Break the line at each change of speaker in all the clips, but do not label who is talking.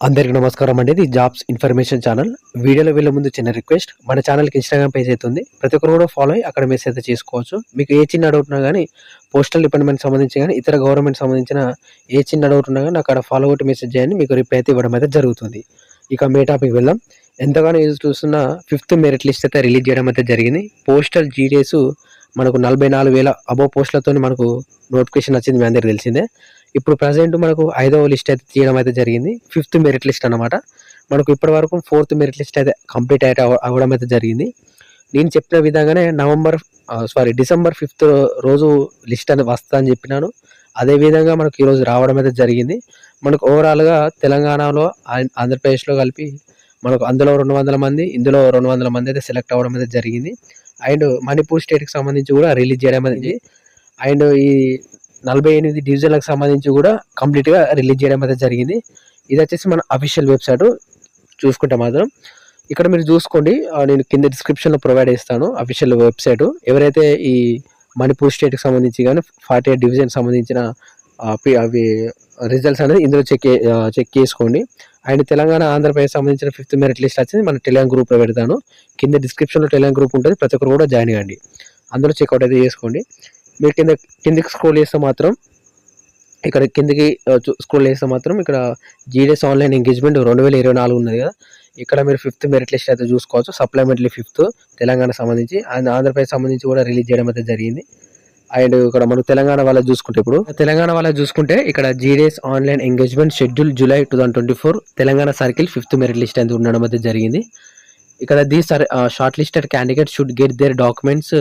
అందరికీ నమస్కారం అండి. ఇది జాబ్స్ ఇన్ఫర్మేషన్ ఛానల్. వీడియోలో వెళ్ళే ముందు చిన్న రిక్వెస్ట్. మన ఛానల్‌కి ఇన్‌స్టాగ్రామ్ పేజ్ అయితే ఉంది. ప్రతి ఒక్కరు కూడా ఫాలో అయ్యి అక్కడ మెసేజ్ అయితే చేసుకోవచ్చు. మీకు ఏ చిన్న డౌట్ ఉన్నా గానీ, పోస్టల్ డిపార్ట్‌మెంట్‌కి సంబంధించి గానీ, ఇతర గవర్నమెంట్‌కి సంబంధించిన ఏ చిన్న డౌట్ ఉన్నా గానీ, అక్కడ ఫాలో కొట్టి మెసేజ్ చేయండి. మీకు రిప్లై అయితే ఇవ్వడం అయితే జరుగుతుంది. ఇక మెయిన్ టాపిక్‌కి వెళ్దాం. ఎంతగానో ఎదురు చూస్తున్న ఫిఫ్త్ మెరిట్ లిస్ట్ అయితే రిలీజ్ చేయడం అయితే జరిగింది. పోస్టల్ జీడీఎస్ మనకు 44,000 అబోవ్ పోస్టులతోని మనకు నోటిఫికేషన్ వచ్చింది. మీ అందరికీ తెలిసిందే. ఇప్పుడు ప్రెజెంట్ మనకు 5వ లిస్ట్ అయితే తీయడం అయితే జరిగింది. ఫిఫ్త్ మెరిట్ లిస్ట్ అన్నమాట. మనకు ఇప్పటివరకు ఫోర్త్ మెరిట్ లిస్ట్ అయితే కంప్లీట్ అయితే అవ్వడం అయితే జరిగింది. నేను చెప్పిన విధంగానే డిసెంబర్ 5th రోజు లిస్ట్ అనేది వస్తదని చెప్పినాను. అదే విధంగా మనకు ఈరోజు రావడం అయితే జరిగింది. మనకు ఓవరాల్‌గా తెలంగాణలో ఆంధ్రప్రదేశ్‌లో కలిపి మనకు అందులో 200 మంది, ఇందులో 200 మంది అయితే సెలెక్ట్ అవ్వడం అయితే జరిగింది. అండ్ మణిపూర్ స్టేట్‌కి సంబంధించి కూడా రిలీజ్ చేయడం అనేది అండ్ ఈ 48 డివిజన్‌లకు సంబంధించి కూడా కంప్లీట్‌గా రిలీజ్ చేయడం అయితే జరిగింది. ఇదొచ్చేసి మన అఫీషియల్ వెబ్‌సైట్ చూసుకుంటే మాత్రం ఇక్కడ మీరు చూసుకోండి. నేను కింద డిస్క్రిప్షన్‌లో ప్రొవైడ్ చేస్తాను అఫీషియల్ వెబ్‌సైట్. ఎవరైతే ఈ మణిపూర్ స్టేట్‌కి సంబంధించి గాని 48 డివిజన్‌కి సంబంధించిన అవి రిజల్ట్స్ అనేది ఇందులో చెక్ చేసుకోండి. అండ్ తెలంగాణ, ఆంధ్రప్రదేశ్ సంబంధించిన ఫిఫ్త్ మెరిట్ లిస్ట్ వచ్చేసి మన టెలిగ్రామ్ గ్రూప్‌లో పెడతాను. కింద డిస్క్రిప్షన్‌లో టెలిగ్రామ్ గ్రూప్ ఉంటది. ప్రతి ఒక్కరు కూడా జాయిన్ కండి. అందులో చెక్‌ఔట్ అయితే చేసుకోండి. మీరు కిందకి స్క్రోల్ చేస్తే మాత్రం ఇక్కడ కిందకి స్క్రోల్ చేస్తే మాత్రం ఇక్కడ జీడీఎస్ ఆన్లైన్ ఎంగేజ్మెంట్ 2024 ఉన్నది కదా. ఇక్కడ మీరు ఫిఫ్త్ మెరిట్ లిస్ట్ అయితే చూసుకోవచ్చు. సప్లిమెంటరీ ఫిఫ్త్ తెలంగాణకు సంబంధించి అండ్ ఆంధ్రప్రదేశ్ సంబంధించి కూడా రిలీజ్ చేయడం అయితే జరిగింది. అండ్ ఇక్కడ మనం తెలంగాణ వాళ్ళ చూసుకుంటే ఇక్కడ GDS online engagement schedule July 2024 Telangana circle fifth merit list అయితే ఉండడం అయితే జరిగింది. ఇక్కడ these are short listed candidate should get their documents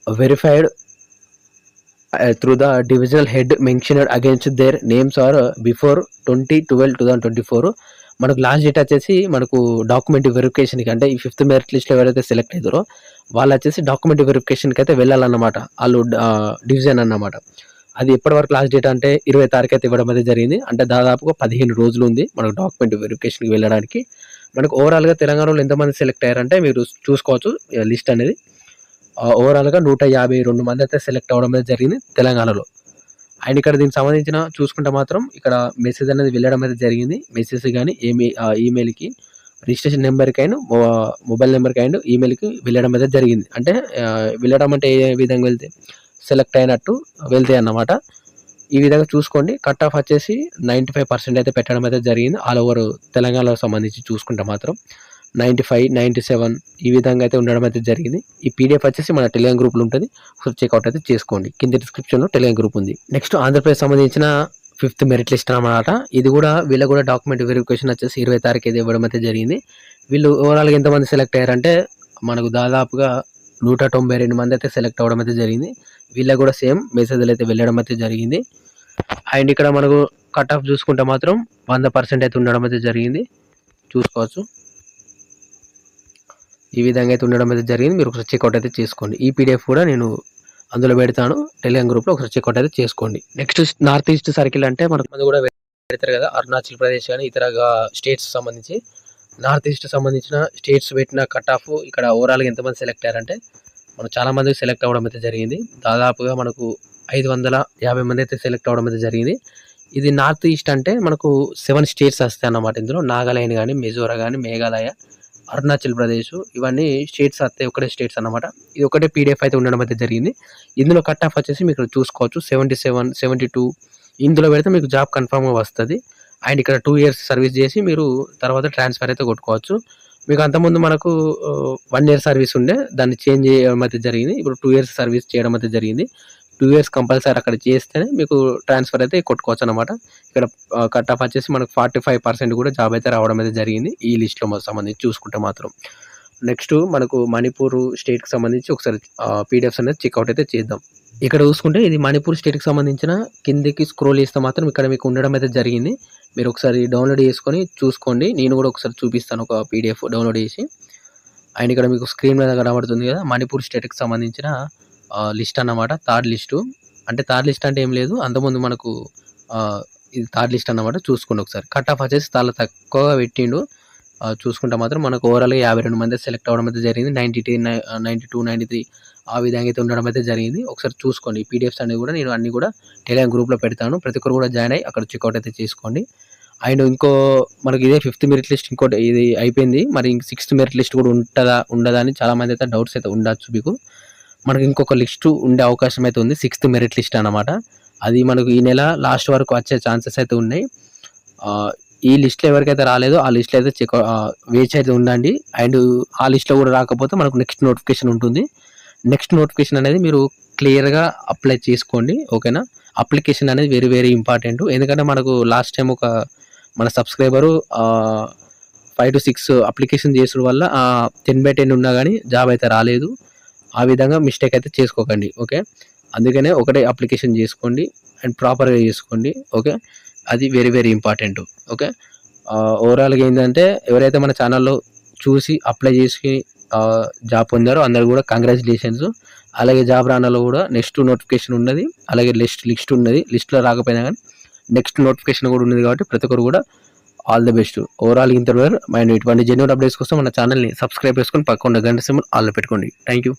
verified through the divisional head mentioned against their names or before 20/12/2024. మనకు లాస్ట్ డేట్ వచ్చేసి మనకు document వెరిఫికేషన్కి అంటే ఈ ఫిఫ్త్ మెరిట్ లిస్ట్లో ఎవరైతే సెలెక్ట్ అవుతారో వాళ్ళు వచ్చేసి డాక్యుమెంట్ వెరిఫికేషన్కి అయితే వెళ్ళాలన్నమాట. వాళ్ళు డివిజన్ అన్నమాట. అది ఎప్పటి వరకు లాస్ట్ డేట్ అంటే 20 తారీఖు అయితే ఇవ్వడం అయితే జరిగింది. అంటే దాదాపుగా 15 రోజులు ఉంది మనకు డాక్యుమెంట్ వెరిఫికేషన్కి వెళ్ళడానికి. మనకు ఓవరాల్గా తెలంగాణలో ఎంతమంది సెలెక్ట్ అయ్యారంటే మీరు చూసుకోవచ్చు లిస్ట్ అనేది. ఓవరాల్‌గా 152 మంది అయితే సెలెక్ట్ అవ్వడం అయితే జరిగింది తెలంగాణలో. అండ్ ఇక్కడ దీనికి సంబంధించిన చూసుకుంటే మాత్రం ఇక్కడ మెసేజ్ అనేది వెళ్ళడం అయితే జరిగింది. మెసేజ్ గాని ఈమెయిల్‌కి రిజిస్ట్రేషన్ నెంబర్‌కి అండ్ మొబైల్ నెంబర్‌కి అండ్ ఈమెయిల్‌కి వెళ్ళడం అయితే జరిగింది. అంటే వెళ్ళడం అంటే ఏ విధంగా వెళ్తే సెలెక్ట్ అయినట్టు వెళ్తాయి అన్నమాట. ఈ విధంగా చూసుకోండి. కట్ ఆఫ్ వచ్చేసి 95% అయితే పెట్టడం అయితే జరిగింది. ఆల్ ఓవర్ తెలంగాణకు సంబంధించి చూసుకుంటే మాత్రం 95, 97 ఈ విధంగా అయితే ఉండడం అయితే జరిగింది. ఈ పీడిఎఫ్ వచ్చేసి మన టెలిగ్రామ్ గ్రూప్‌లో ఉంటది. ఒకసారి చెక్‌ఔట్ అయితే చేసుకోండి. కింద డిస్క్రిప్షన్‌లో టెలిగ్రామ్ గ్రూప్ ఉంది. నెక్స్ట్ ఆంధ్రప్రదేశ్ సంబంధించిన ఫిఫ్త్ మెరిట్ లిస్ట్ అన్నమాట. ఇది కూడా వీళ్ళకి కూడా డాక్యుమెంట్ వెరిఫికేషన్ వచ్చేసి 20 తారీఖు అయితే ఇవ్వడం అయితే జరిగింది. వీళ్ళు ఓవరాల్‌గా ఎంతమంది సెలెక్ట్ అయ్యారంటే మనకు దాదాపుగా 192 మంది అయితే సెలెక్ట్ అవ్వడం అయితే జరిగింది. వీళ్ళకి కూడా సేమ్ మెసేజ్‌లు అయితే వెళ్ళడం అయితే జరిగింది. అండ్ ఇక్కడ మనకు కట్ ఆఫ్ చూసుకుంటే మాత్రం 100% అయితే ఉండడం అయితే జరిగింది. చూసుకోవచ్చు. ఈ విధంగా అయితే ఉండడం అయితే జరిగింది. మీరు ఒకసారి చెక్‌ఔట్ అయితే చేసుకోండి. ఈ పీడిఎఫ్ కూడా నేను అందులో పెడతాను. టెలిగ్రామ్ గ్రూప్‌లో ఒకసారి చెక్‌ఔట్ అయితే చేసుకోండి. నెక్స్ట్ నార్త్ ఈస్ట్ సర్కిల్ అంటే మనకు మంది కూడా పెడతారు కదా. అరుణాచల్ ప్రదేశ్ గాని ఇతర స్టేట్స్ సంబంధించి నార్త్ ఈస్ట్ సంబంధించిన స్టేట్స్ పెట్టిన కట్ ఆఫ్ ఇక్కడ ఓవరాల్‌గా ఎంతమంది సెలెక్ట్ అయ్యారంటే మనకు చాలా మంది సెలెక్ట్ అవ్వడం అయితే జరిగింది. దాదాపుగా మనకు 550 మంది అయితే సెలెక్ట్ అవ్వడం అయితే జరిగింది. ఇది నార్త్ ఈస్ట్ అంటే మనకు 7 స్టేట్స్ వస్తాయి అన్నమాట. ఇందులో నాగాలాండ్ గాని, మిజోరా గాని, మేఘాలయ, అరుణాచల్ ప్రదేశ్ ఇవన్నీ స్టేట్స్ వస్తాయి. ఒకటే స్టేట్స్ అన్నమాట. ఇది ఒకటే పీడిఎఫ్ అయితే ఉండడం అయితే జరిగింది. ఇందులో కట్ ఆఫ్ వచ్చేసి మీకు చూసుకోవచ్చు 77, 72 ఇందులో పెడితే మీకు జాబ్ కన్ఫర్మ్‌గా వస్తది. అండ్ ఇక్కడ 2 ఇయర్స్ సర్వీస్ చేసి మీరు తర్వాత ట్రాన్స్‌ఫర్ అయితే కొట్టుకోవచ్చు. మీకు అంతకుముందు మనకు 1 ఇయర్ సర్వీస్ ఉండే దాన్ని చేంజ్ చేయడం అయితే జరిగింది. ఇప్పుడు 2 ఇయర్స్ సర్వీస్ చేయడం అయితే జరిగింది. 2 ఇయర్స్ కంపల్సరీ అక్కడ చేస్తేనే మీకు ట్రాన్స్‌ఫర్ అయితే కొట్టుకోవచ్చు అన్నమాట. ఇక్కడ కట్ ఆఫ్ వచ్చేసి మనకు 45% కూడా జాబ్ అయితే రావడం అయితే జరిగింది. ఈ లిస్ట్‌లో సంబంధించి చూసుకుంటే మాత్రం. నెక్స్ట్ మనకు మణిపూర్ స్టేట్‌కి సంబంధించి ఒకసారి పీడిఎఫ్స్ అనేది చెక్‌ఔట్ అయితే చేద్దాం. ఇక్కడ చూసుకుంటే ఇది మణిపూర్ స్టేట్‌కి సంబంధించిన కిందకి స్క్రోల్ చేస్తే మాత్రం ఇక్కడ మీకు ఉండడం అయితే జరిగింది. మీరు ఒకసారి డౌన్‌లోడ్ చేసుకొని చూసుకోండి. నేను కూడా ఒకసారి చూపిస్తాను ఒక పీడిఎఫ్ డౌన్‌లోడ్ చేసి. అండ్ ఇక్కడ మీకు స్క్రీన్ మీద కనబడుతుంది కదా మణిపూర్ స్టేట్‌కి సంబంధించిన లిస్ట్ అన్నమాట. Third list. అంటే థర్డ్ లిస్ట్ అంటే ఏం లేదు. అంతకుముందు మనకు ఇది థర్డ్ లిస్ట్ అన్నమాట. చూసుకోండి ఒకసారి. కట్ ఆఫ్ వచ్చేసి చాలా తక్కువగా పెట్టిండు. చూసుకుంటే మాత్రం మనకు ఓవరాల్‌గా 52 మంది సెలెక్ట్ అవ్వడం అయితే జరిగింది. 92, 93 ఆ విధంగా అయితే ఉండడం అయితే జరిగింది. ఒకసారి చూసుకోండి. ఈ పీడిఎఫ్స్ అనేవి కూడా నేను అన్నీ కూడా టెలిగ్రామ్ గ్రూప్‌లో పెడతాను. ప్రతి ఒక్కరు కూడా జాయిన్ అయ్యి అక్కడ చెక్‌ఔట్ అయితే చేసుకోండి. అండ్ ఇంకో మనకి ఇదే 5th మెరిట్ లిస్ట్ ఇంకోటి ఇది అయిపోయింది. మరి 6th మెరిట్ లిస్ట్ కూడా ఉంటదా? ఉండదా? అని చాలామంది అయితే డౌట్స్ అయితే ఉండొచ్చు మీకు. మనకి ఇంకొక లిస్టు ఉండే అవకాశం అయితే ఉంది. 6th మెరిట్ లిస్ట్ అనమాట. అది మనకు ఈ నెల లాస్ట్ వరకు వచ్చే ఛాన్సెస్ అయితే ఉన్నాయి. ఈ లిస్ట్‌లో ఎవరికైతే రాలేదో ఆ లిస్ట్‌లో అయితే వేచి అయితే ఉండండి. అండ్ ఆ లిస్ట్‌లో కూడా రాకపోతే మనకు నెక్స్ట్ నోటిఫికేషన్ ఉంటుంది. నెక్స్ట్ నోటిఫికేషన్ అనేది మీరు క్లియర్‌గా అప్లై చేసుకోండి. ఓకేనా? అప్లికేషన్ అనేది వెరీ వెరీ ఇంపార్టెంట్. ఎందుకంటే మనకు లాస్ట్ టైమ్ మన సబ్స్క్రైబరు 5-6 అప్లికేషన్ చేసుడు వల్ల 10/10 ఉన్నా గానీ జాబ్ అయితే రాలేదు. ఆ విధంగా మిస్టేక్ అయితే చేసుకోకండి. ఓకే. అందుకనే ఒకటే అప్లికేషన్ చేసుకోండి అండ్ ప్రాపర్‌గా చేసుకోండి. ఓకే. అది వెరీ వెరీ ఇంపార్టెంట్. ఓకే. ఓవరాల్‌గా ఏంటంటే ఎవరైతే మన ఛానల్‌లో చూసి అప్లై చేసి జాబ్ పొందారో అందరూ కూడా కంగ్రాచ్యులేషన్స్. అలాగే జాబ్ రానోళ్ళు కూడా నెక్స్ట్ నోటిఫికేషన్ ఉన్నది. అలాగే లిస్ట్ ఉన్నది. లిస్ట్‌లో రాకపోయినా గానీ నెక్స్ట్ నోటిఫికేషన్ కూడా ఉన్నది కాబట్టి ప్రతి ఒక్కరు కూడా ఆల్ ది బెస్ట్. ఓవరాల్ ఇంతవరకు ఇటువంటి జెన్యూన్ అప్డేట్స్ కోసం మన ఛానల్‌ని సబ్స్క్రైబ్ చేసుకొని పక్కన ఉన్న గంట సింబల్ ఆల్‌లో పెట్టుకోండి. Thank you.